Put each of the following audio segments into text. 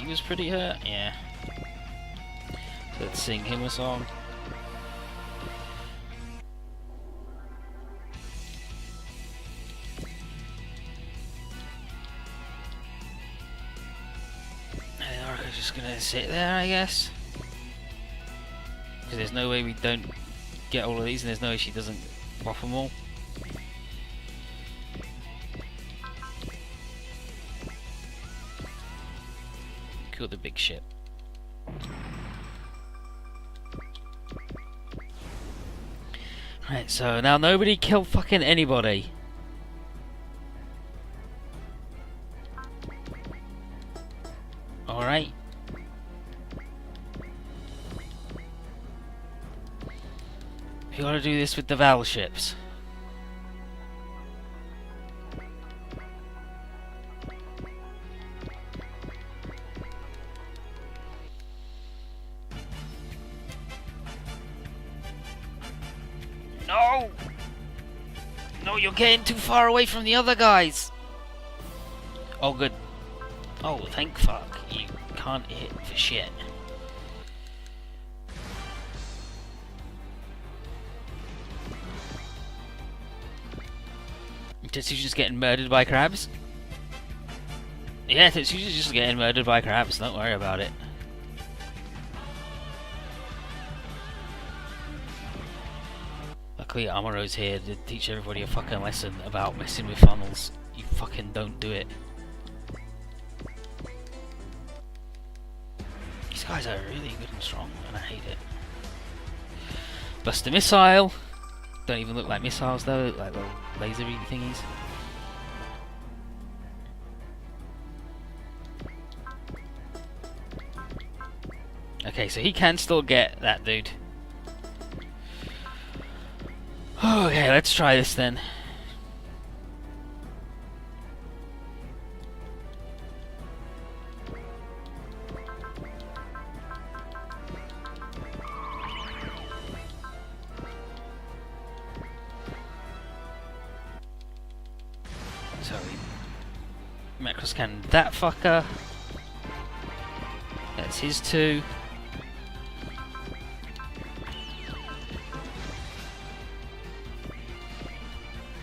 he was pretty hurt. Yeah. So let's sing him a song. And Orca's just gonna sit there, I guess. Because there's no way we don't get all of these, and there's no way she doesn't pop them all. Kill the big ship. Right, so now nobody kill fucking anybody. Alright. You gotta do this with the Val ships. No! No, you're getting too far away from the other guys! Oh, good. Oh, thank fuck. You can't hit for shit. Tetsuya's getting murdered by crabs? Yeah, Tetsuya's just getting murdered by crabs. Don't worry about it. Luckily Amuro's here to teach everybody a fucking lesson about messing with funnels. You fucking don't do it. These guys are really good and strong, and I hate it. Bust a missile. Don't even look like missiles though, they look like little lasery thingies. Okay, so he can still get that dude. Okay, let's try this then. So we macro scan that fucker. That's his two.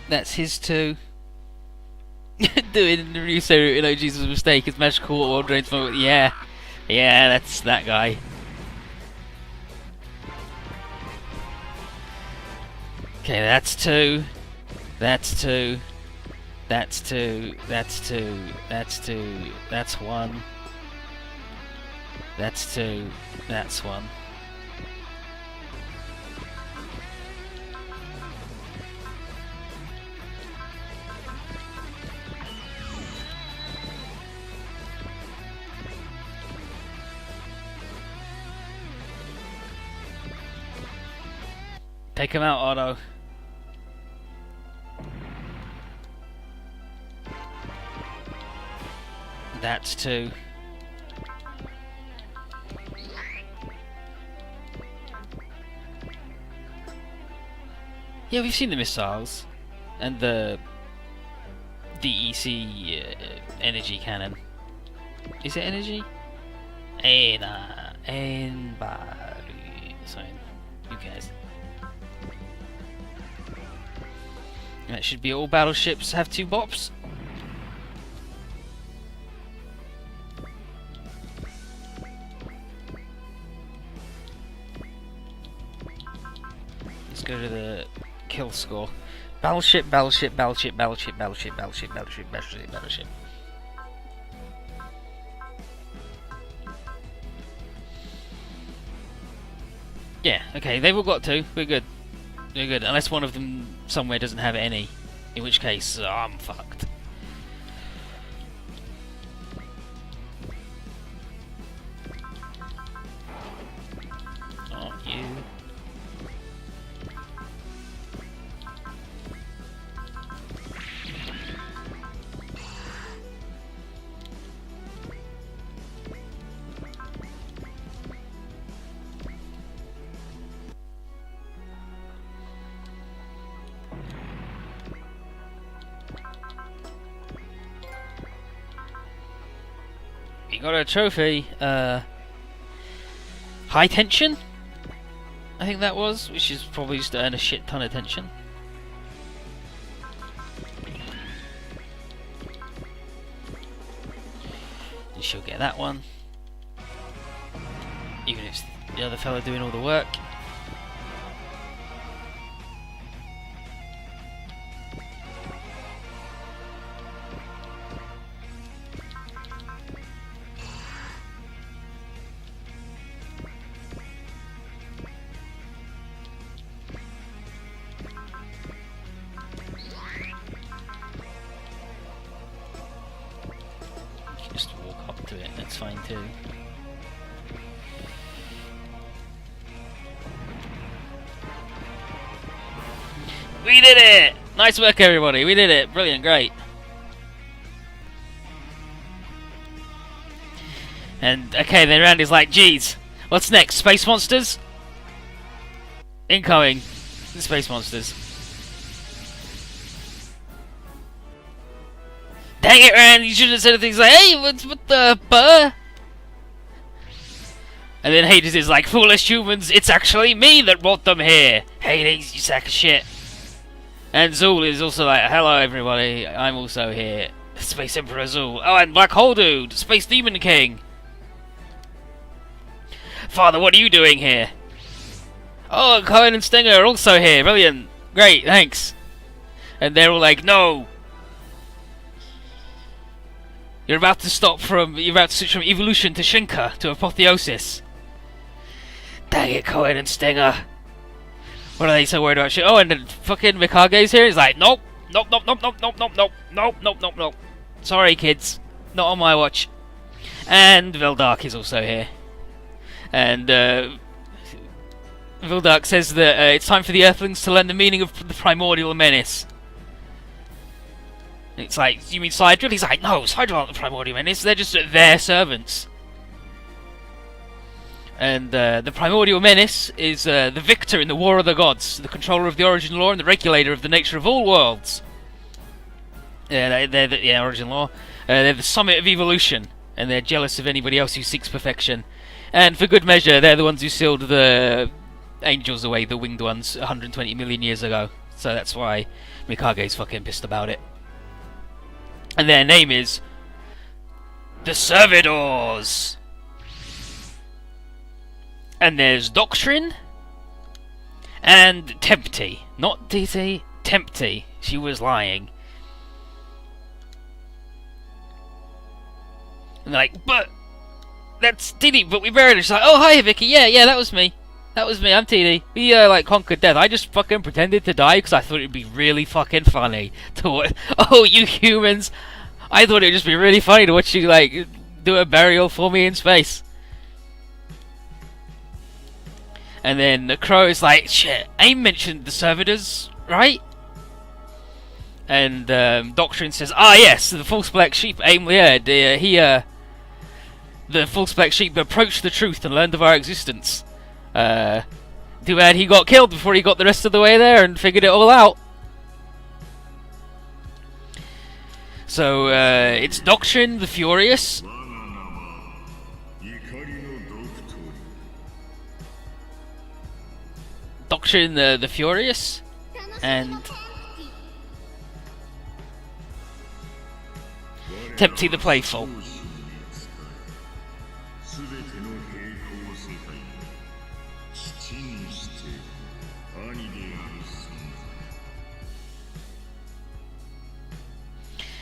That's his two. Doing the Russo in OG's was a mistake. It's magical water world drains smoke. Yeah. Yeah, that's that guy. Okay, that's two. That's two. That's two. That's two. That's two. That's one. That's two. That's one. Take him out, Otto. That's two. Yeah, we've seen the missiles and the DEC energy cannon. Is it energy? Sorry, you guys. That should be all battleships have two bops. Let's go to the kill score. Battleship, battleship, battleship, battleship, battleship, battleship, battleship, battleship, battleship. Yeah, okay, they've all got two. We're good. We're good. Unless one of them somewhere doesn't have any. In which case, I'm fucked. Aren't you? got a trophy. High tension? I think that was, which is probably just to earn a shit ton of tension. And she'll get that one. Even if it's the other fella doing all the work. Just walk up to it, that's fine too. We did it! Nice work everybody, we did it, brilliant, great. And okay, then Randy's like, geez, what's next, space monsters? Incoming, space monsters. Dang it, Rand! You should have said things like, "Hey, what the buh?" And then Hades is like, "Foolish humans! It's actually me that brought them here, Hades, you sack of shit." And Zool is also like, "Hello, everybody! I'm also here, Space Emperor Zool. Oh, and Black Hole Dude, Space Demon King. Father, what are you doing here? Oh, Cohen and Stinger are also here. Brilliant, great, thanks." And they're all like, "No." You're about to switch from evolution to Shinka to apotheosis. Dang it, Cohen and Stinger. What are they so worried about shit? Oh, and then fucking Mikage's here. He's like, nope, nope, nope, nope, nope, nope, nope, nope, nope, nope, nope, nope. Sorry, kids, not on my watch. And Vildark is also here. And Vildark says that it's time for the Earthlings to learn the meaning of the primordial menace. It's like, you mean Sidril? He's like, no, Sidril aren't the primordial menace, they're just their servants. And the primordial menace is the victor in the War of the Gods, the controller of the origin law and the regulator of the nature of all worlds. They're the origin law. They're the summit of evolution, and they're jealous of anybody else who seeks perfection. And for good measure, they're the ones who sealed the angels away, the winged ones, 120 million years ago. So that's why Mikage's fucking pissed about it. And their name is the Servidors. And there's Doctrine and Tempty. Not DT, Tempty. She was lying. And they're like, but that's TD, but we buried her. She's like, oh hi Vicky, yeah, that was me. That was me, I'm TD. We like conquered death. I just fucking pretended to die because I thought it'd be really fucking funny to watch. Oh, you humans! I thought it'd just be really funny to watch you like do a burial for me in space. And then the Crow is like, shit, AIM mentioned the Servitors, right? And Doctrine says, ah yes, the false black sheep AIM, yeah, the false black sheep approached the truth and learned of our existence. Too bad he got killed before he got the rest of the way there and figured it all out. So, it's Doctrine the Furious. Doctrine the Furious. And Tempty the Playful.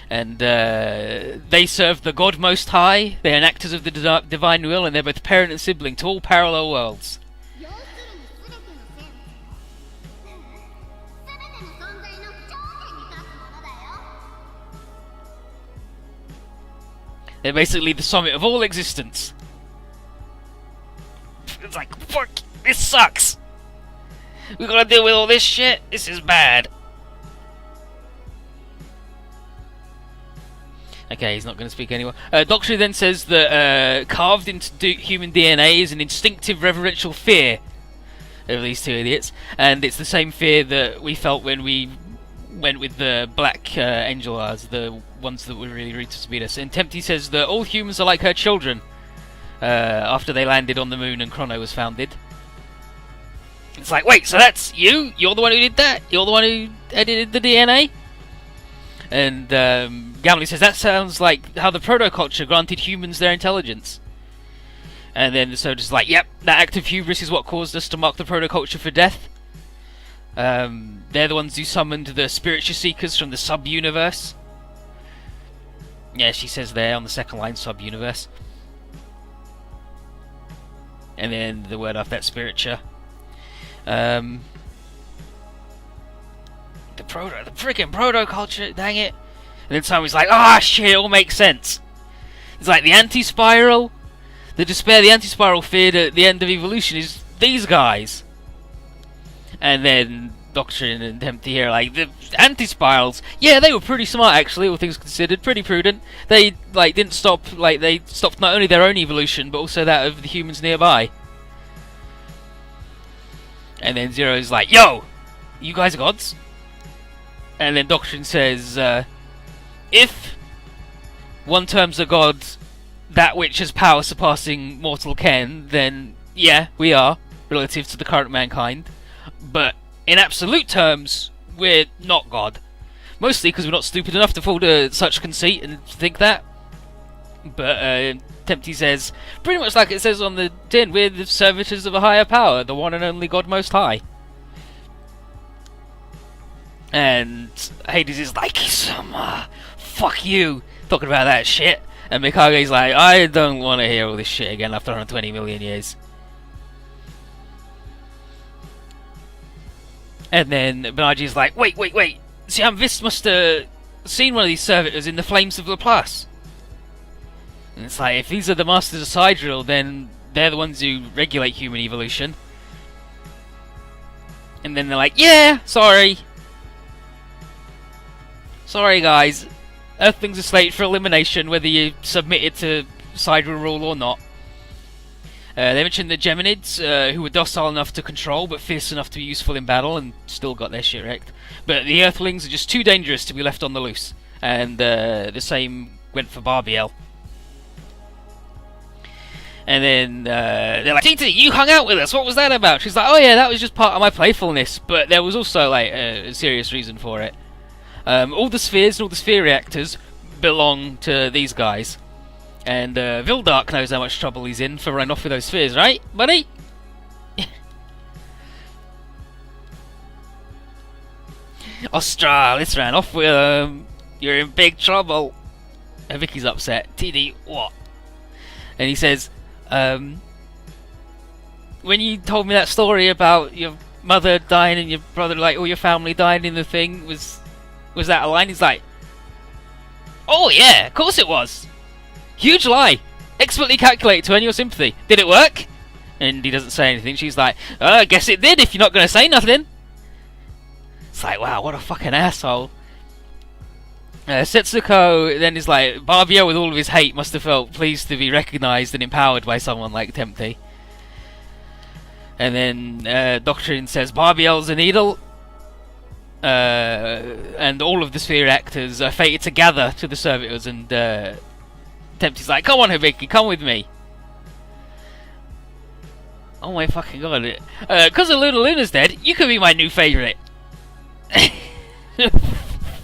And they serve the God Most High. They are actors of the divine will, and they're both parent and sibling to all parallel worlds. They're basically the summit of all existence. It's like, fuck, this sucks. We gotta deal with all this shit. This is bad. Okay, he's not going to speak anymore. Doctor then says that carved into human DNA is an instinctive reverential fear of these two idiots, and it's the same fear that we felt when we went with the black angel eyes, the ones that were really rude to Sabina. And Tempty says that all humans are like her children after they landed on the moon and Chrono was founded. It's like, wait, so that's you? You're the one who did that? You're the one who edited the DNA? And Gamley says that sounds like how the proto-culture granted humans their intelligence. And then the soldier's like, yep, that act of hubris is what caused us to mark the proto-culture for death. They're the ones who summoned the spiritual seekers from the sub-universe. Yeah, she says there on the second line, sub-universe. And then the word after that, spiritua. The freaking proto-culture, dang it. And then Simon's like, ah, shit, it all makes sense. It's like the anti-spiral, the despair the anti-spiral feared at the end of evolution is these guys. And then Doctrine and Tempty here are like, the anti-spirals, yeah, they were pretty smart actually, all things considered, pretty prudent. They didn't stop, they stopped not only their own evolution, but also that of the humans nearby. And then Zero's like, yo, you guys are gods? And then Doctrine says, if one terms a god that which has power surpassing mortal ken, then yeah, we are, relative to the current mankind. But in absolute terms, we're not God. Mostly because we're not stupid enough to fall to such conceit and think that. But Tempty says, pretty much like it says on the tin, we're the servitors of a higher power, the one and only God Most High. And Hades is like, fuck you, talking about that shit. And Mikage's like, I don't want to hear all this shit again after 120 million years. And then Benaji's like, wait. This must have seen one of these servitors in the flames of Laplace. And it's like, if these are the masters of Sidril, then they're the ones who regulate human evolution. And then they're like, yeah, sorry. Sorry guys. Earthlings are slated for elimination whether you submit it to Sidril rule or not. They mentioned the Geminids, who were docile enough to control, but fierce enough to be useful in battle, and still got their shit wrecked. But the Earthlings are just too dangerous to be left on the loose. And the same went for Barbiel. And then they're like, TT, you hung out with us, what was that about? She's like, oh yeah, that was just part of my playfulness, but there was also like a serious reason for it. All the spheres and all the sphere reactors belong to these guys. And Vildark knows how much trouble he's in for running off with those spheres, right, buddy? Australis ran off with you're in big trouble. And Vicky's upset. TD, what? And he says, when you told me that story about your mother dying and your brother, like all your family dying in the thing, was that a line? He's like, oh yeah, of course it was. Huge lie. Expertly calculated to earn your sympathy. Did it work? And he doesn't say anything. She's like, I guess it did if you're not going to say nothing. It's like, wow, what a fucking asshole. Setsuko then is like, Barbio with all of his hate must have felt pleased to be recognised and empowered by someone like Tempty. And then Doctrine says, Barbiel's a needle. And all of the sphere actors are fated to gather to the servitors, and Tempty's like, come on Hibiki, come with me. Oh my fucking god. Because Luna Luna's dead, you could be my new favourite.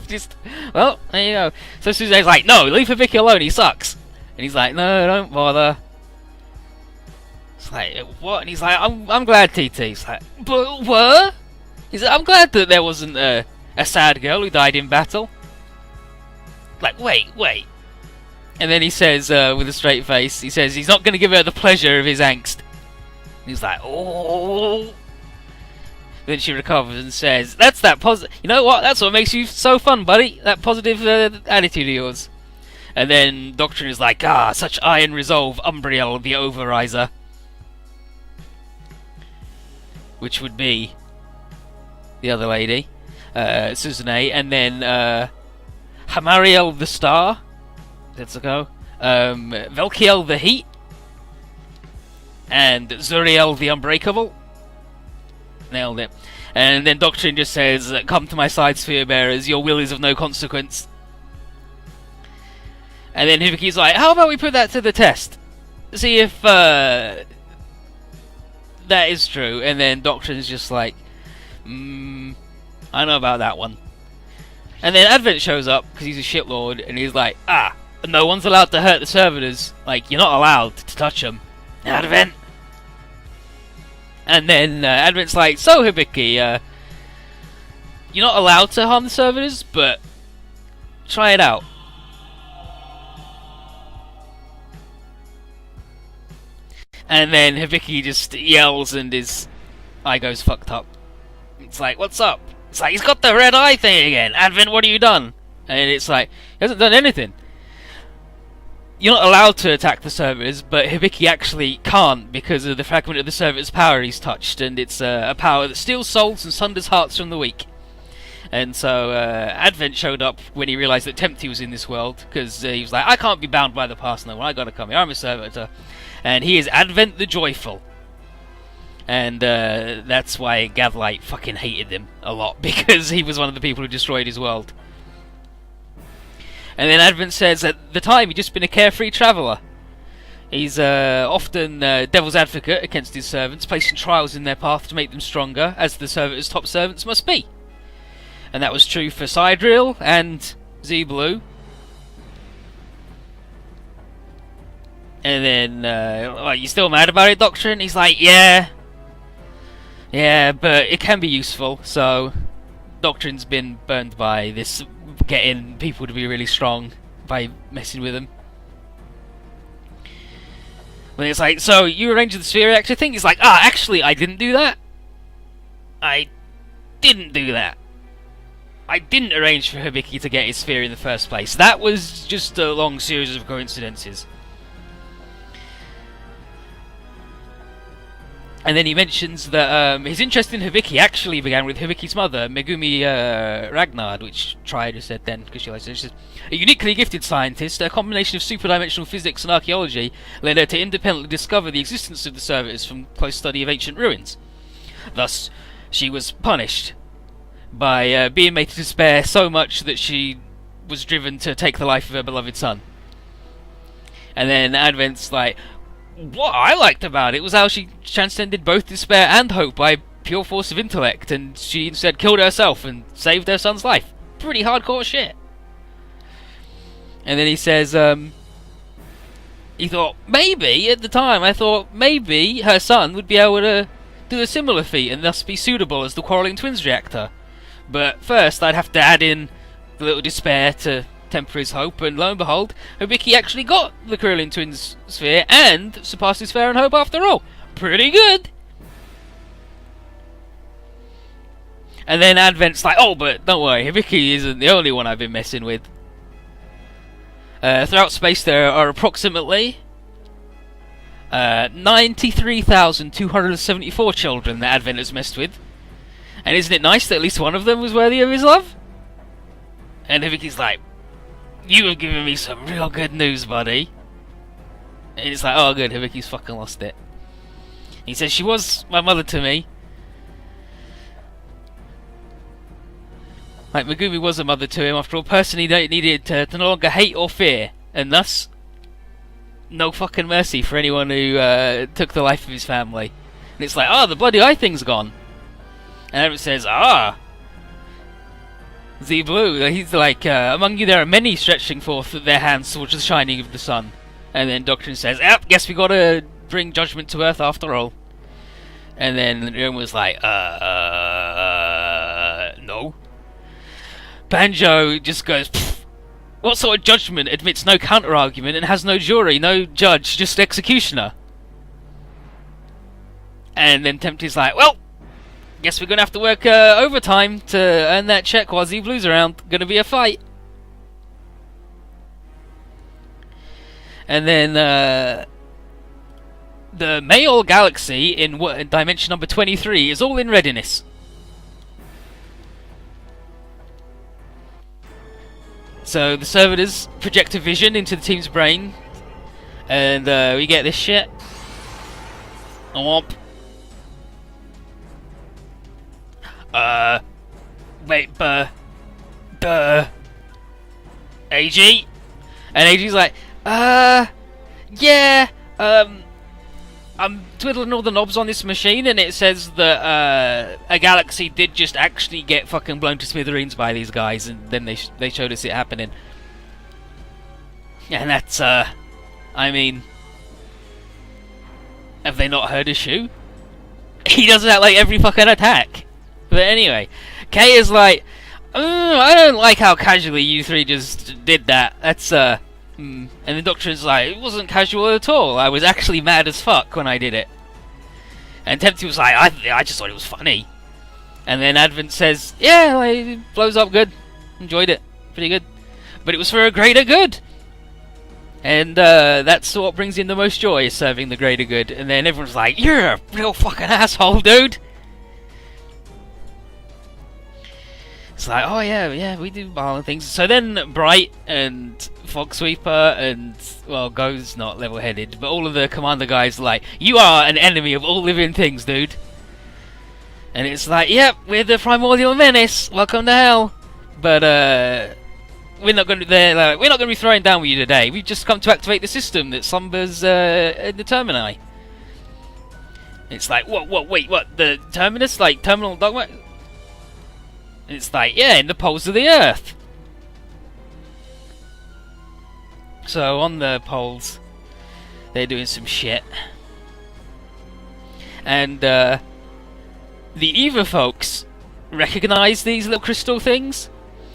Just, well, there you go. So Suzune's like, no, leave Hibiki alone, he sucks. And he's like, no, don't bother. It's like, what? And he's like, I'm glad TT. He's like, but what? He's like, I'm glad that there wasn't a sad girl who died in battle. Like, wait. And then he says, with a straight face, he says he's not going to give her the pleasure of his angst. And he's like, oh. Then she recovers and says, that's that positive. You know what? That's what makes you so fun, buddy. That positive attitude of yours. And then Doctrine is like, such iron resolve, Umbriel the Overriser. Which would be the other lady, Suzune. And then Hamariel the Star. Let's go. Velkiel the Heat. And Zuriel the Unbreakable. Nailed it. And then Doctrine just says, "Come to my side, sphere bearers. Your will is of no consequence." And then Hibiki's like, "How about we put that to the test? See if that is true." And then Doctrine's just like, I don't know about that one. And then Advent shows up because he's a shitlord, and he's like, no one's allowed to hurt the servitors. Like, you're not allowed to touch them, Advent. And then Advent's like, "So Hibiki, you're not allowed to harm the servitors, but try it out." And then Hibiki just yells and his eye goes fucked up. It's like, "What's up?" It's like, "He's got the red eye thing again. Advent, what have you done?" And it's like, "He hasn't done anything." You're not allowed to attack the servitors, but Hibiki actually can't because of the fragment of the servitor's power he's touched, and it's a power that steals souls and sunders hearts from the weak. And so Advent showed up when he realised that Tempty was in this world, because he was like, "I can't be bound by the past no more, I gotta come here, I'm a servitor." And he is Advent the Joyful. And that's why Gadlight fucking hated him a lot, because he was one of the people who destroyed his world. And then Advent says at the time he'd just been a carefree traveller. He's often devil's advocate against his servants, placing trials in their path to make them stronger, as the servitor's top servants must be. And that was true for Sidril and Z-Blue. And then, you still mad about it, Doctrine? He's like, yeah, but it can be useful. So, Doctrine's been burned by this, getting people to be really strong by messing with them. When it's like, "So you arranged the sphere reactor thing?" He's like, actually, I didn't do that. I didn't arrange for Hibiki to get his sphere in the first place. That was just a long series of coincidences. And then he mentions that his interest in Hibiki actually began with Hibiki's mother, Megumi Ragnard, which Triad has said then, because she says, "A uniquely gifted scientist, a combination of superdimensional physics and archaeology led her to independently discover the existence of the servitors from close study of ancient ruins. Thus, she was punished by being made to despair so much that she was driven to take the life of her beloved son." And then Advent's like, "What I liked about it was how she transcended both despair and hope by pure force of intellect, and she instead killed herself and saved her son's life. Pretty hardcore shit." And then he says, he thought, maybe, at the time, I thought maybe her son would be able to do a similar feat and thus be suitable as the Quarrelling Twins reactor. But first I'd have to add in the little despair to temper his hope, and lo and behold, Hibiki actually got the Quarrelling Twins sphere and surpassed his fair and hope after all. Pretty good! And then Advent's like, "Oh, but don't worry, Hibiki isn't the only one I've been messing with. Throughout space there are approximately 93,274 children that Advent has messed with. And isn't it nice that at least one of them was worthy of his love?" And Hibiki's like, "You have given me some real good news, buddy." And it's like, "Oh good, Hibiki's fucking lost it." He says, "She was my mother to me. Like, Megumi was a mother to him. After all, person he needed to no longer hate or fear. And thus, no fucking mercy for anyone who took the life of his family." And it's like, "Oh, the bloody eye thing's gone." And everyone says, Z-Blue, he's like, "Among you there are many stretching forth their hands towards the shining of the sun." And then Doctrine says, "Yep, guess we gotta bring judgment to Earth after all." And then everyone was like, no. Banjo just goes, "Pfft, what sort of judgment admits no counter-argument and has no jury, no judge, just executioner?" And then Tempty's like, "Well, guess we're gonna have to work overtime to earn that check while Z-Blue's around. Gonna be a fight." And then the Mayol Galaxy in dimension number 23 is all in readiness. So the servitors project a vision into the team's brain, and we get this shit. Womp. wait, AG? And AG's like, yeah, I'm twiddling all the knobs on this machine, and it says that a galaxy did just actually get fucking blown to smithereens by these guys, and then they showed us it happening. And that's, I mean, have they not heard a shoe? He does that like every fucking attack. But anyway, Kay is like, I don't like how casually you three just did that. That's, and the Doctor is like, it wasn't casual at all. I was actually mad as fuck when I did it. And Tempty was like, I just thought it was funny. And then Advent says, yeah, like, it blows up good. Enjoyed it. Pretty good. But it was for a greater good. And that's what brings in the most joy, is serving the greater good. And then everyone's like, you're a real fucking asshole, dude. It's like, oh yeah, we do violent things. So then Bright and Fogsweeper and, well, Go's not level-headed, but all of the Commander guys are like, you are an enemy of all living things, dude. And it's like, yep, we're the Primordial Menace. Welcome to hell. But we're not going to we're not going to be throwing down with you today. We've just come to activate the system that slumbers in the Termini. It's like, wait, what? The Terminus, like terminal dogma? It's like, yeah, in the poles of the Earth. So on the poles, they're doing some shit, and the Eva folks recognize these little crystal things,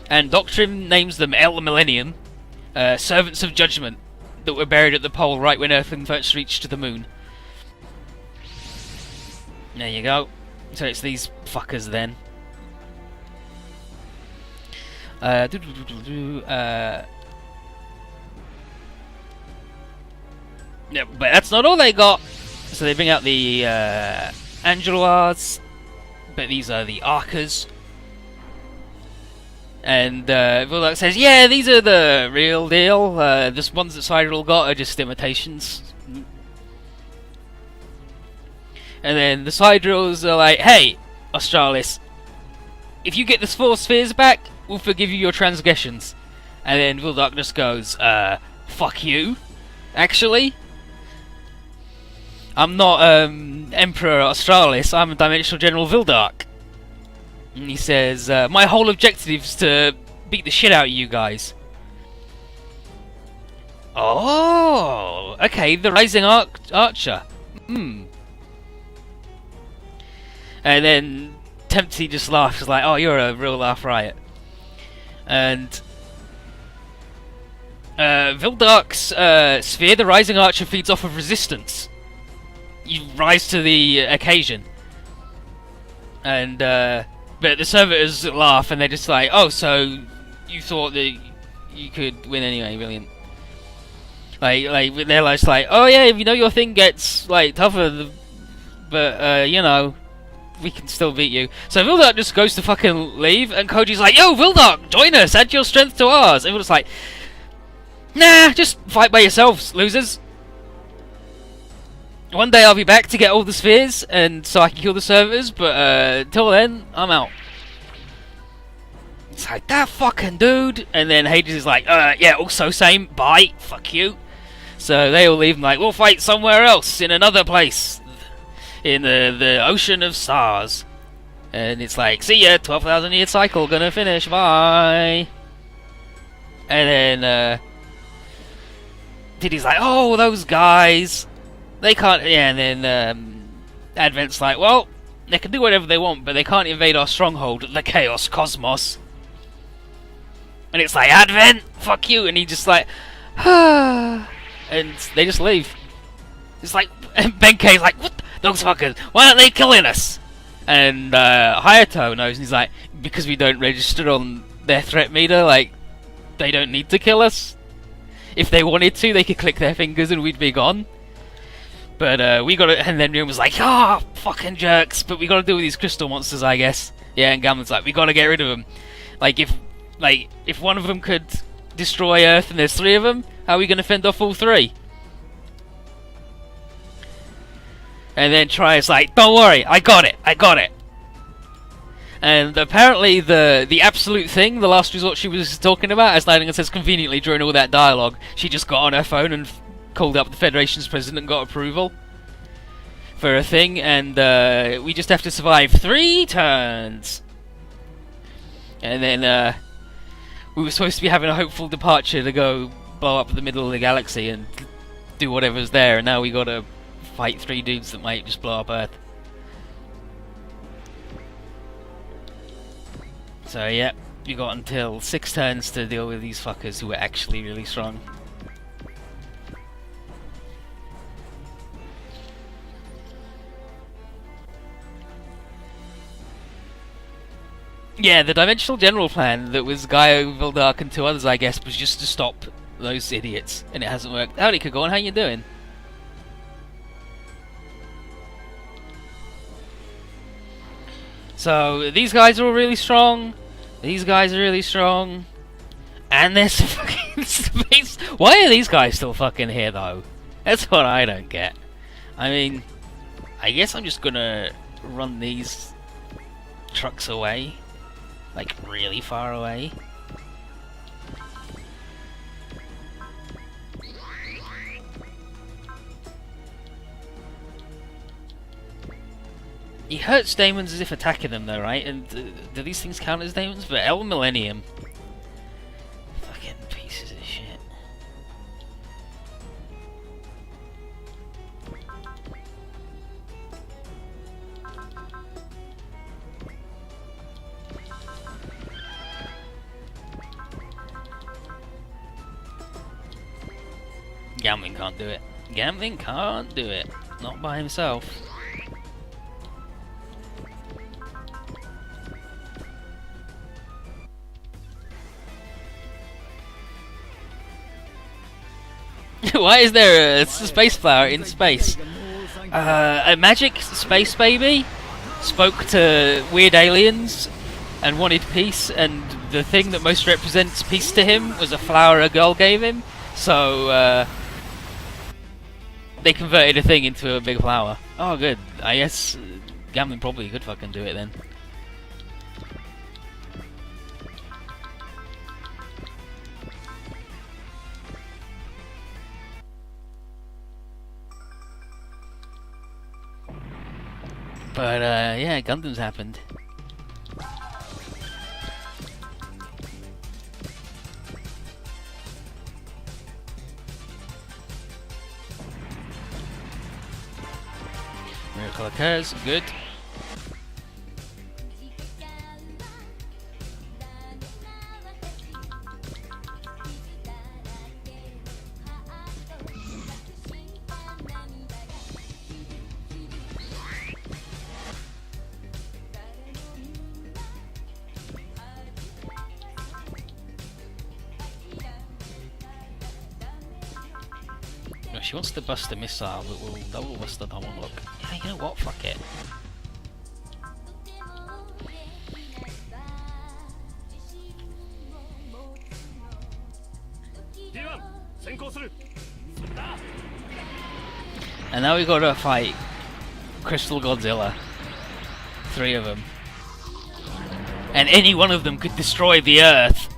and Doctrine names them El Millennium, servants of judgment, that were buried at the pole right when Earth first reached the moon. There you go. So it's these fuckers then. Yeah, but that's not all they got. So they bring out the Angeloirs, but these are the Arcas. And Vildark says, yeah, these are the real deal. The ones that Sidereal got are just imitations. And then the Sidereals are like, hey, Australis, if you get the 4 spheres back, we'll forgive you your transgressions. And then Vildark just goes, fuck you, actually. I'm not Emperor Australis, I'm Dimensional General Vildark. And he says, my whole objective is to beat the shit out of you guys. Oh, okay, the Rising Archer. And then Tempty just laughs, like, oh, you're a real laugh riot. And Vildark's sphere, the Rising Archer, feeds off of resistance. You rise to the occasion. And but the servitors laugh, and they're just like, oh, so you thought that you could win anyway, brilliant. Like they're just like, oh yeah, you know your thing gets like tougher, but you know, we can still beat you. So Vildark just goes to fucking leave, and Koji's like, yo, Vildark, join us, add your strength to ours. And Vildark's like, nah, just fight by yourselves, losers. One day I'll be back to get all the spheres, and so I can kill the servitors, but till then, I'm out. It's like, that fucking dude! And then Hades is like, yeah, also same, bye, fuck you. So they all leave and like, we'll fight somewhere else, in another place. In the ocean of stars. And it's like, see ya, 12,000 year cycle, gonna finish, bye. And then, Diddy's like, oh, those guys. They can't, yeah, and then Advent's like, well, they can do whatever they want, but they can't invade our stronghold, the Chaos Cosmos. And it's like, Advent, fuck you, and he just like, and they just leave. It's like, and Benkei's like, what, those fuckers, why aren't they killing us? And Hayato knows, and he's like, because we don't register on their threat meter, like, they don't need to kill us. If they wanted to, they could click their fingers and we'd be gone. But we got to, and then Rion was like, oh, fucking jerks, but we got to deal with these crystal monsters, I guess. Yeah, and Gamlen's like, we got to get rid of them. Like if one of them could destroy Earth and there's 3 of them, how are we going to fend off all 3? And then Tria's like, don't worry, I got it. And apparently the absolute thing, the last resort she was talking about, as Neidengard says conveniently during all that dialogue, she just got on her phone and called up the Federation's president and got approval for a thing, and we just have to survive 3 turns. And then we were supposed to be having a hopeful departure to go blow up the middle of the galaxy and do whatever's there, and now we gotta fight 3 dudes that might just blow up Earth. So yeah, we got until 6 turns to deal with these fuckers who were actually really strong. Yeah, the Dimensional General plan that was Gaio, Vildark and 2 others, I guess, was just to stop those idiots, and it hasn't worked. Howdy, Kagon, how you doing? So, these guys are all really strong, these guys are really strong, and there's fucking space. Why are these guys still fucking here, though? That's what I don't get. I mean, I guess I'm just gonna run these trucks away. Like, really far away. He hurts daemons as if attacking them though, right? And do these things count as daemons? But El Millennium. Fucking pieces of shit. Gamling can't do it. Gamling can't do it. Not by himself. Why is there a space flower in space? A magic space baby spoke to weird aliens and wanted peace, and the thing that most represents peace to him was a flower a girl gave him. So they converted a thing into a big flower. Oh, good. I guess Gamling probably could fucking do it then. But yeah, Gundam's happened. Miracle occurs, good. No, she wants to bust a missile, but we'll double bust the double look. Yeah, you know what? Fuck it. And now we gotta fight Crystal Godzilla. 3 of them. And any one of them could destroy the Earth.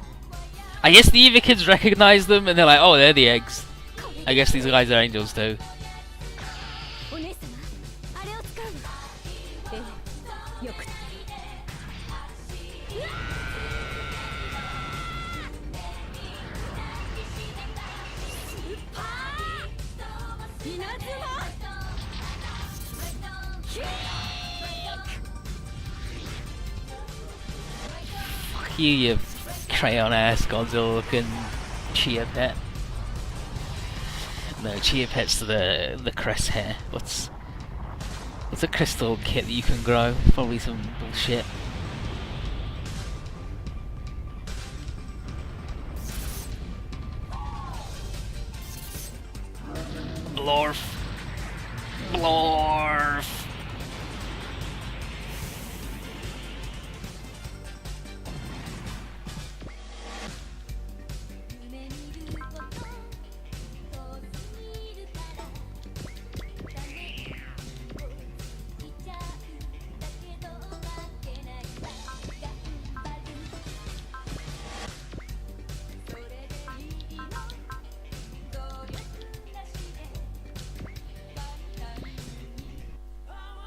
I guess the Eva kids recognize them and they're like, oh, they're the eggs. I guess these guys are angels too. Fuck you crayon ass Godzilla looking Chien pet. No, Chien pet's the crest hair. What's a crystal kit that you can grow? Probably some bullshit. Blorf. Blorf.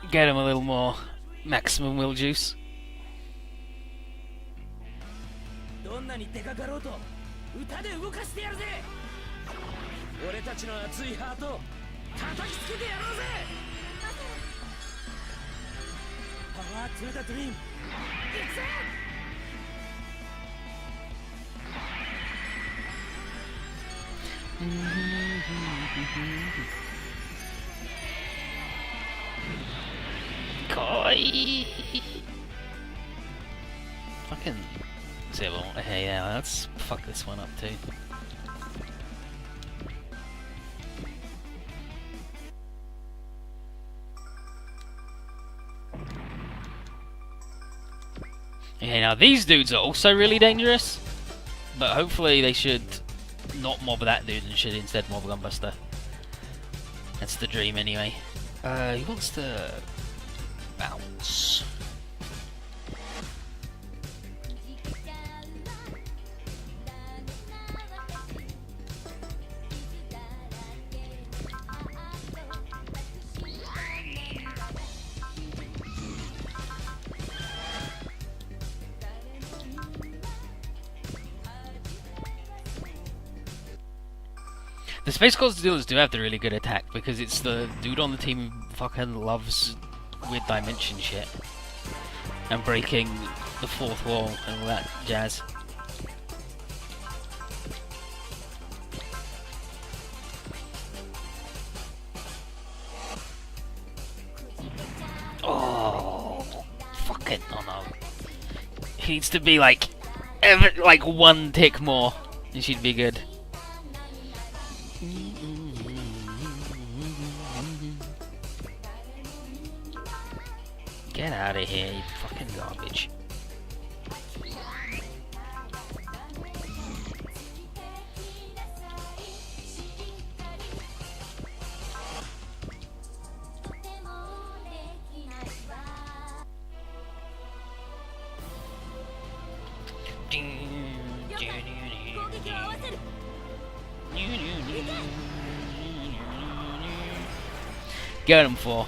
Get him a little more maximum will juice. どんなに手かかろうと歌で動かしてやるぜ。俺たちの熱いハート叩きつけてやろうぜ。パワートゥーダドリーム。いくぜ。Fucking Zibble. Hey, yeah, let's fuck this one up too. Okay, now these dudes are also really dangerous, but hopefully they should not mob that dude and should instead mob Gunbuster. That's the dream anyway. He wants to bounce. The Space Gods dealers do have the really good attack because it's the dude on the team who fucking loves weird dimension shit and breaking the fourth wall and all that jazz. Oh, fucking oh no! He needs to be like one tick more, and she'd be good. Get out of here, you fucking garbage. Get him for.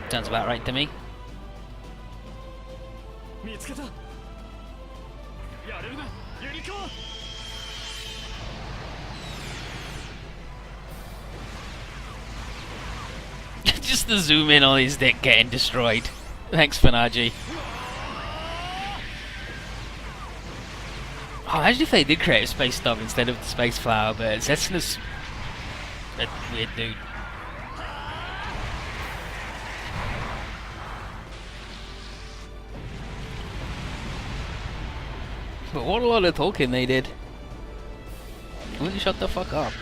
Sounds about right to me. Just the zoom in on his dick getting destroyed. Thanks, Fanaji. Oh, imagine if they did create a space dog instead of the space flower, but Zetsna's a weird dude. But what a lot of talking they did. Will you shut the fuck up?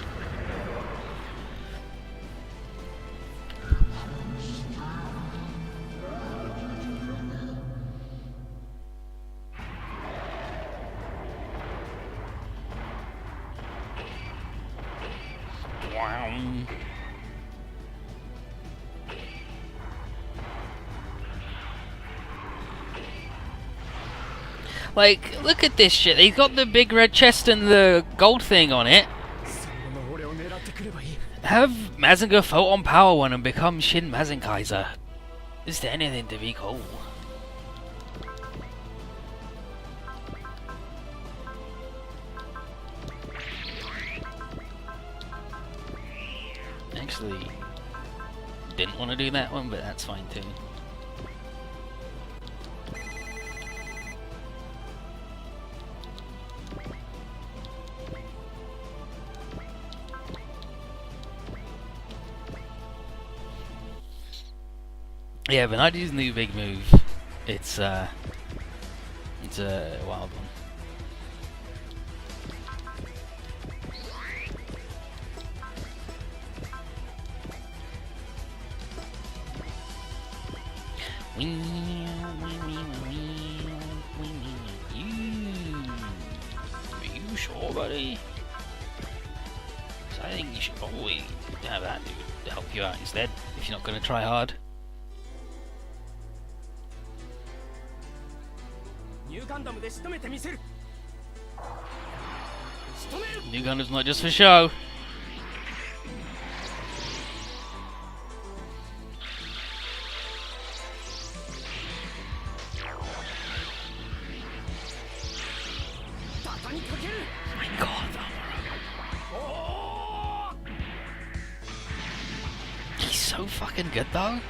Like, look at this shit. He's got the big red chest and the gold thing on it. Have Mazinger Photon Power One and become Shin Mazinkaiser. Is there anything to be cool? Actually, didn't want to do that one, but that's fine too. Yeah, but Nadi's new big move. It's a wild one. Are you sure, buddy? So I think you should probably have that dude to help you out instead, if you're not going to try hard. New Gundam's not just for show. My god, he's so fucking good though.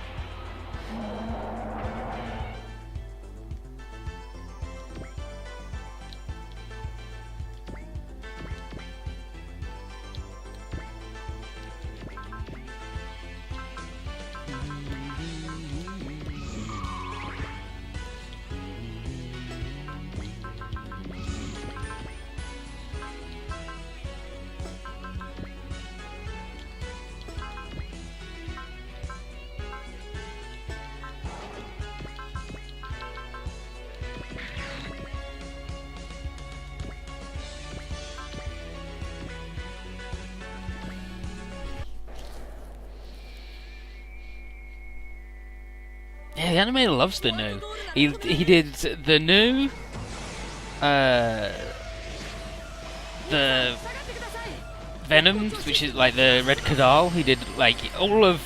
Yeah, the animator loves the new. He did the new, the Venom, which is like the Red Kadal. He did like all of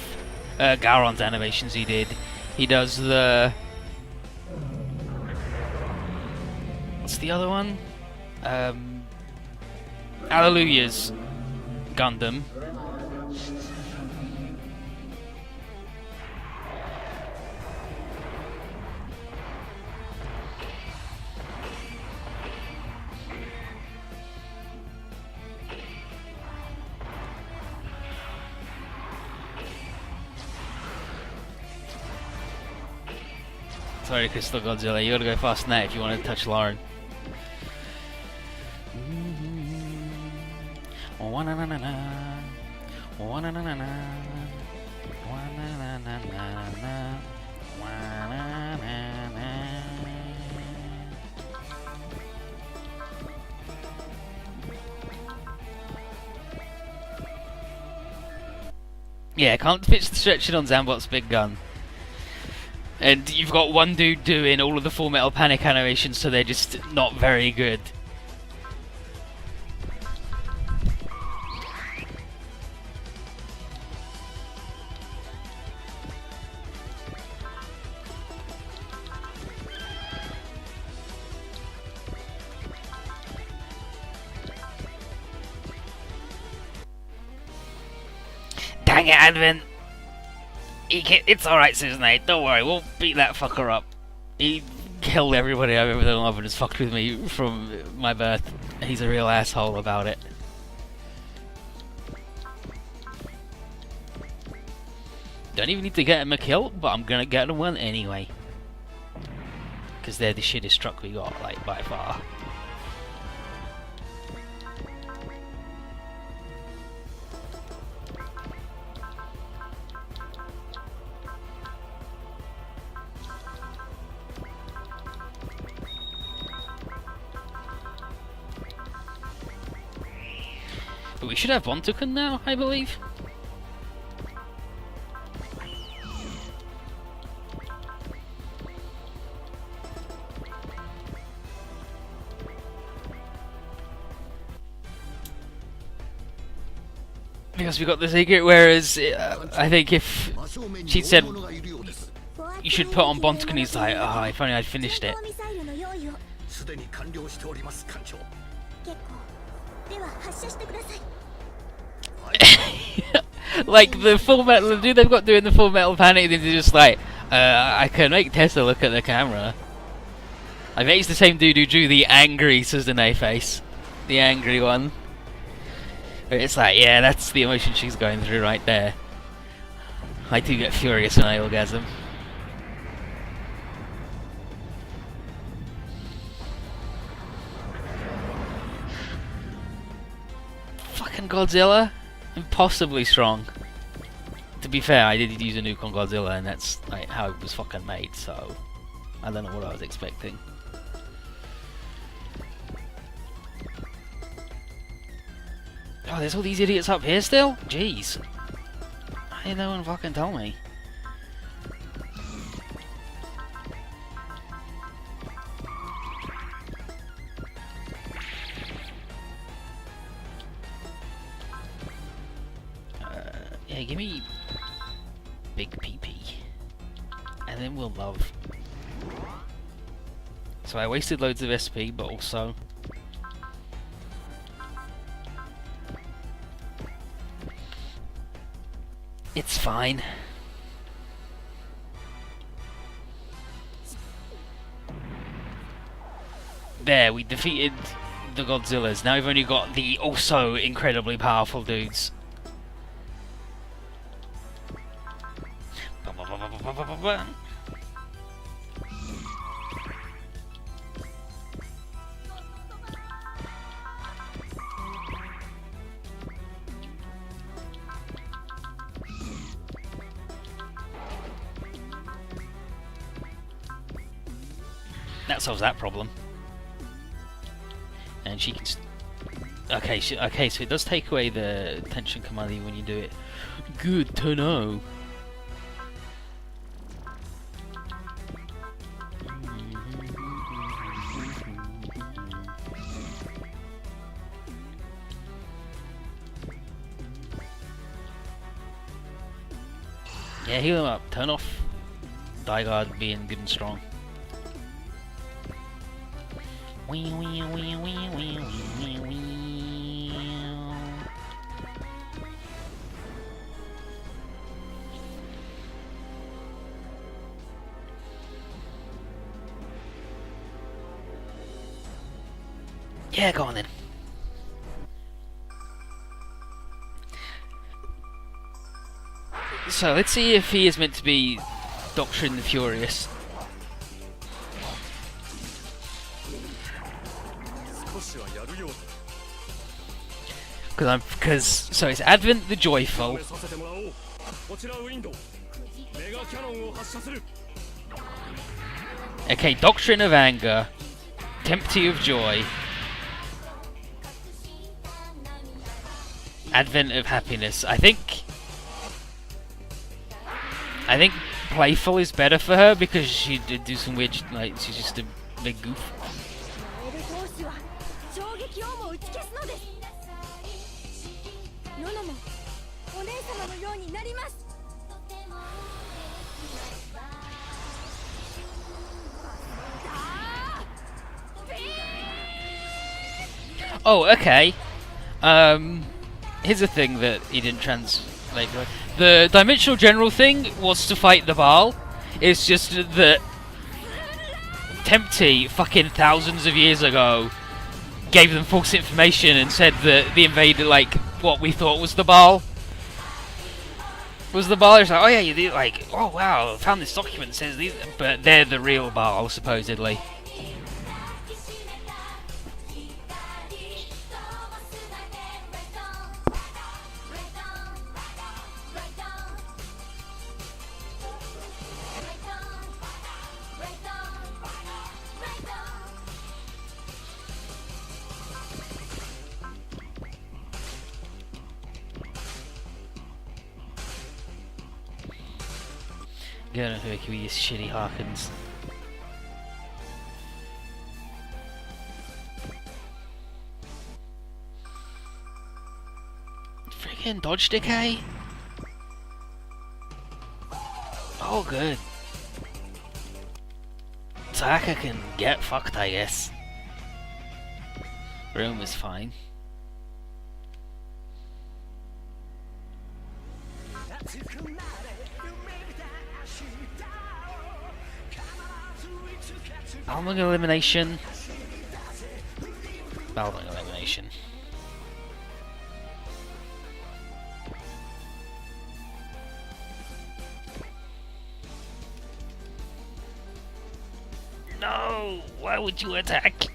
Gowron's animations. He did. He does the what's the other one? Alleluia's Gundam. Sorry, Crystal Godzilla, you gotta go fast than that if you want to touch Lauren. Yeah, can't pitch the stretching on Zambot's big gun. And you've got one dude doing all of the Full Metal Panic animations, so they're just not very good. Dang it, Advent! It's alright, Susanate, don't worry, we'll beat that fucker up. He killed everybody I've ever done love and has fucked with me from my birth. He's a real asshole about it. Don't even need to get him a kill, but I'm gonna get him one anyway. Because they're the shittest truck we got, like, by far. But we should have Bontukan now, I believe. Because we got the secret, whereas I think if she said you should put on Bontukan, he's like, oh, if only I'd finished it. Like the Full Metal, the dude they've got doing the Full Metal Panic, they're just like, I can make Tessa look at the camera. I bet he's the same dude who drew the angry Suzune face, the angry one. But it's like, yeah, that's the emotion she's going through right there. I do get furious when I orgasm. Fucking Godzilla, impossibly strong. To be fair, I did use a nuke on Godzilla, and that's like how it was fucking made. So I don't know what I was expecting. Oh, there's all these idiots up here still? Jeez. Why didn't no one fucking tell me? Yeah, give me big PP. And then we'll love. So I wasted loads of SP, but also... It's fine. There, we defeated the Godzillas. Now we've only got the also incredibly powerful dudes. That solves that problem. And she can... Okay, okay, so it does take away the tension command when you do it. Good to know. Yeah, heal him up. Turn off Daigard being good and strong. Wee wee wee wee wee wee wee. Yeah, go on then. So let's see if he is meant to be Doctrine the Furious. So it's Advent the Joyful. Okay, Doctrine of Anger, Tempty of Joy, Advent of Happiness. I think Playful is better for her because she did do some weird, like she's just a big goof. Oh, okay. Here's a thing that he didn't translate. The Dimensional General thing was to fight the Baal. It's just that Tempty, fucking thousands of years ago, gave them false information and said that the invader, like, what we thought was the Baal. Was the Baal? It's like, oh yeah, you did, like, oh wow, I found this document that says these, but they're the real Baal, supposedly. Gonna hurt you with these shitty Harkins. Freaking dodge decay? Oh good. Taka can get fucked, I guess. Room is fine. Balmung elimination. Balmung elimination. No! Why would you attack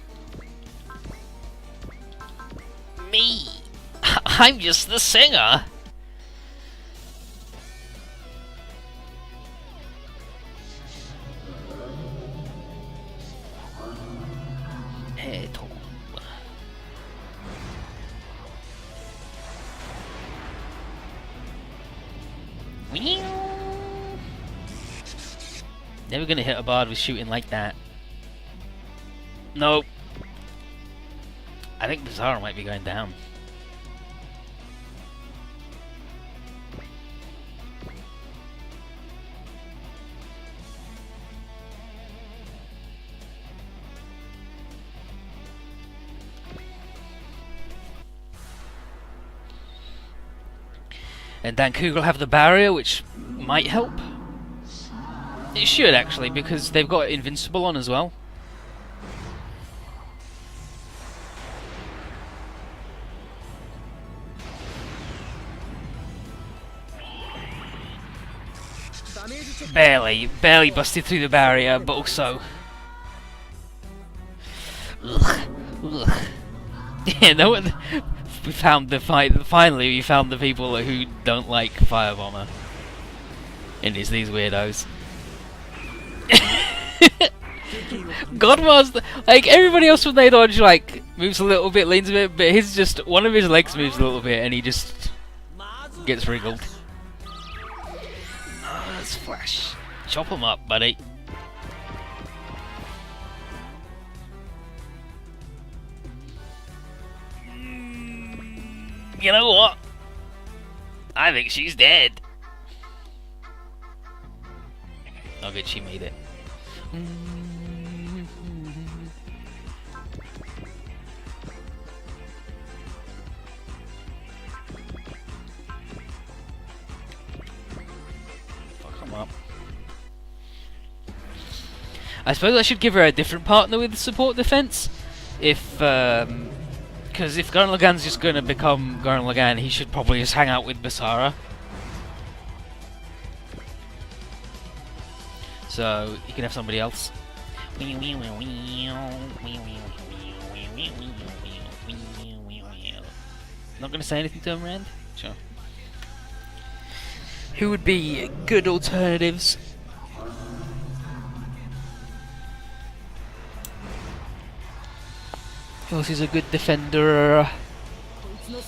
me? I'm just the singer! Never gonna hit a bard with shooting like that. Nope. I think Bizarro might be going down. And Dan Kugel have the barrier, which might help. It should actually, because they've got Invincible on as well. Barely busted through the barrier, but also... Ugh. Yeah, no one... We found the finally we found the people who don't like Firebomber. And it's these weirdos. Godmar's like everybody else with Dodge like moves a little bit, leans a bit, but his just one of his legs moves a little bit and he just gets wriggled. Oh, that's Flash. Chop him up, buddy. You know what? I think she's dead. Oh good, she made it. Fuck him up. I suppose I should give her a different partner with the support defense. If because if Gurren Lagann's just going to become Gurren Lagann, he should probably just hang out with Basara. So, you can have somebody else. Not going to say anything to him, Rand? Sure. Who would be good alternatives? Who else is a good defender?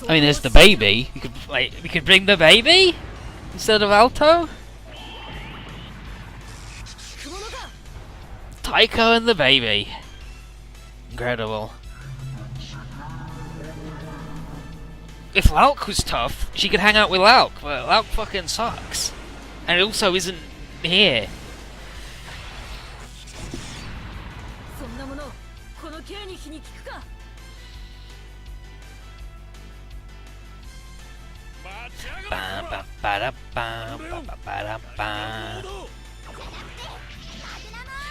I mean, there's the baby. We could bring the baby instead of Alto. Taiko and the baby. Incredible. If Lauk was tough, she could hang out with Lauk, but Lauk fucking sucks. And it also isn't here.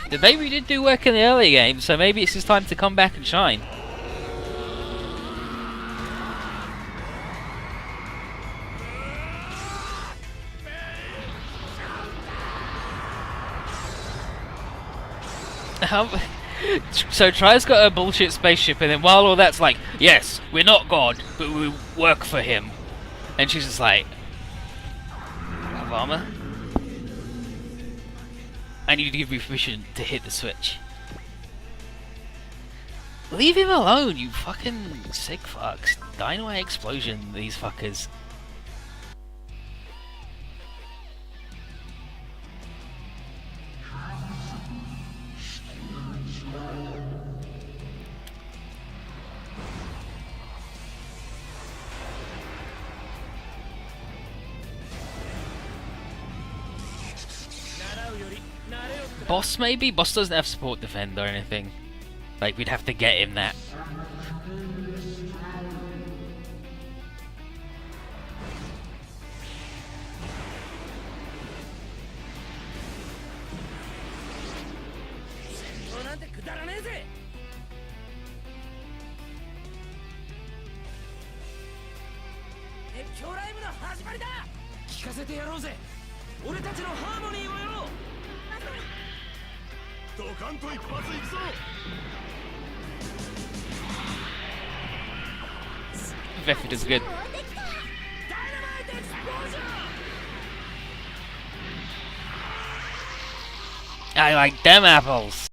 The baby did do work in the early game, so maybe it's his time to come back and shine. So Tri's got a bullshit spaceship, and then while all that's like, yes, we're not God, but we work for him. And she's just like, have armor? I need to give you permission to hit the switch. Leave him alone, you fucking sick fucks. Dynamite explosion, these fuckers. Boss maybe? Boss doesn't have support defend or anything. Like, we'd have to get him that. Veffy does good. I like them apples.